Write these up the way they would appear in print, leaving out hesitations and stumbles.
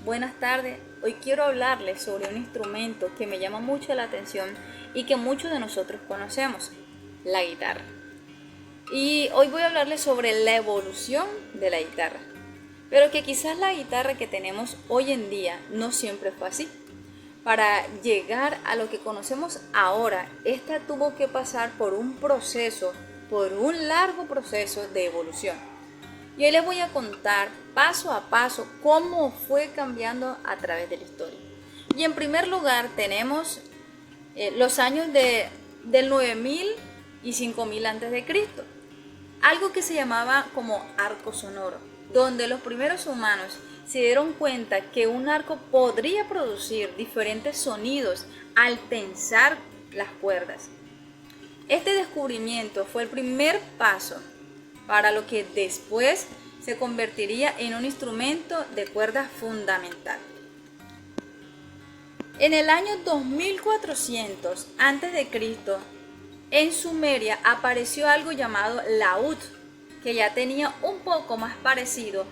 buenas tardes. Hoy quiero hablarles sobre un instrumento que me llama mucho la atención y que muchos de nosotros conocemos, la guitarra. Y hoy voy a hablarles sobre la evolución de la guitarra, pero que quizás la guitarra que tenemos hoy en día no siempre fue así. Para llegar a lo que conocemos ahora, esta tuvo que pasar por un largo proceso de evolución. Y hoy les voy a contar paso a paso cómo fue cambiando a través de la historia. Y en primer lugar tenemos los años del 9000 y 5000 antes de Cristo. Algo que se llamaba como arco sonoro, donde los primeros humanos se dieron cuenta que un arco podría producir diferentes sonidos al tensar las cuerdas. Este descubrimiento fue el primer paso para lo que después se convertiría en un instrumento de cuerda fundamental. En el año 2400 a.C., en Sumeria apareció algo llamado laúd, que ya tenía un poco más parecido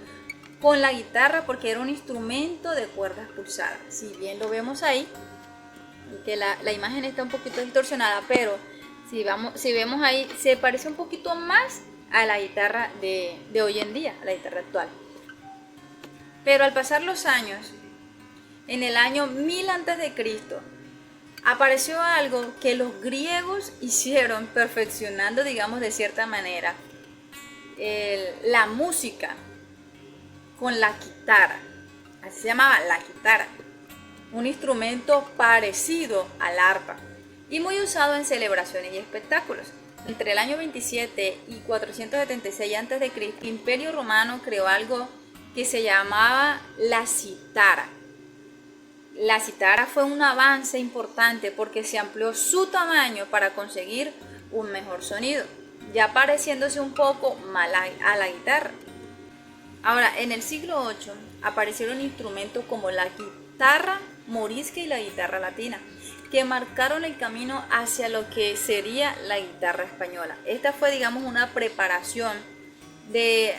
con la guitarra porque era un instrumento de cuerdas pulsadas. Si bien lo vemos ahí, que la imagen está un poquito distorsionada, pero si vemos ahí, se parece un poquito más a la guitarra de hoy en día, a la guitarra actual. Pero al pasar los años, en el año 1000 a.C., apareció algo que los griegos hicieron perfeccionando, digamos de cierta manera, la música con la guitarra. Así se llamaba la guitarra, un instrumento parecido al arpa y muy usado en celebraciones y espectáculos. Entre el año 27 y 476 a.C., el Imperio Romano creó algo que se llamaba la cítara. La cítara fue un avance importante porque se amplió su tamaño para conseguir un mejor sonido, ya pareciéndose un poco más a la guitarra. Ahora, en el siglo VIII aparecieron instrumentos como la guitarra morisca y la guitarra latina, que marcaron el camino hacia lo que sería la guitarra española. Esta fue, digamos, una preparación que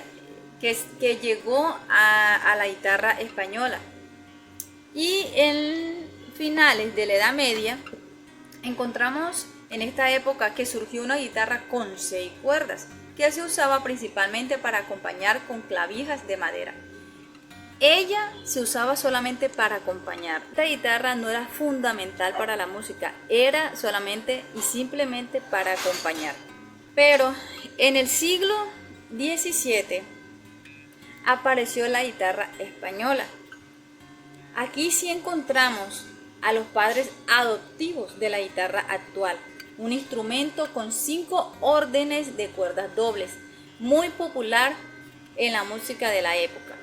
llegó a la guitarra española. Y en finales de la Edad Media encontramos en esta época que surgió una guitarra con 6 cuerdas, que se usaba principalmente para acompañar con clavijas de madera. Ella se usaba solamente para acompañar. Esta guitarra no era fundamental para la música, era solamente y simplemente para acompañar. Pero en el siglo XVII apareció la guitarra española. Aquí sí encontramos a los padres adoptivos de la guitarra actual, un instrumento con 5 órdenes de cuerdas dobles, muy popular en la música de la época.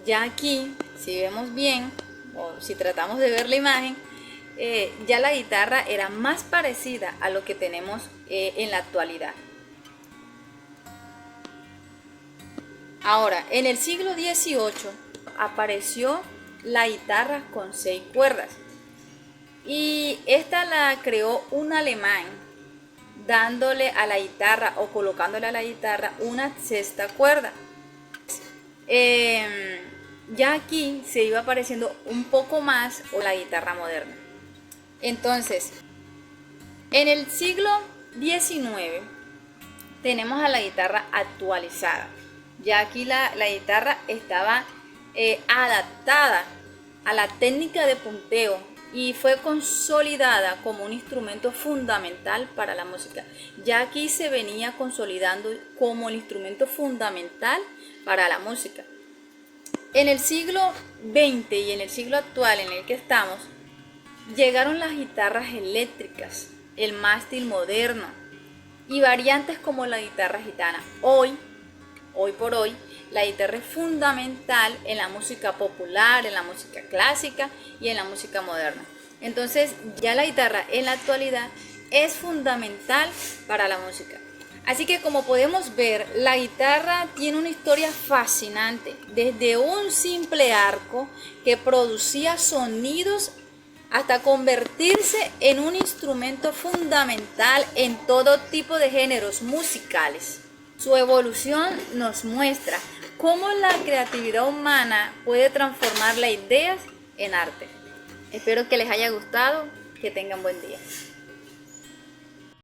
Ya aquí, si vemos bien, o si tratamos de ver la imagen, ya la guitarra era más parecida a lo que tenemos en la actualidad. Ahora, en el siglo XVIII apareció la guitarra con 6 cuerdas. Y esta la creó un alemán, dándole a la guitarra o colocándole a la guitarra una 6ª cuerda. Ya aquí se iba pareciendo un poco más a la guitarra moderna. Entonces, en el siglo XIX tenemos a la guitarra actualizada. Ya aquí la guitarra estaba adaptada a la técnica de punteo y fue consolidada como un instrumento fundamental para la música. Ya aquí se venía consolidando como el instrumento fundamental para la música. En el siglo XX y en el siglo actual en el que estamos, llegaron las guitarras eléctricas, el mástil moderno y variantes como la guitarra gitana. Hoy por hoy, la guitarra es fundamental en la música popular, en la música clásica y en la música moderna. Entonces, ya la guitarra en la actualidad es fundamental para la música. Así que como podemos ver, la guitarra tiene una historia fascinante, desde un simple arco que producía sonidos hasta convertirse en un instrumento fundamental en todo tipo de géneros musicales. Su evolución nos muestra cómo la creatividad humana puede transformar las ideas en arte. Espero que les haya gustado, que tengan buen día.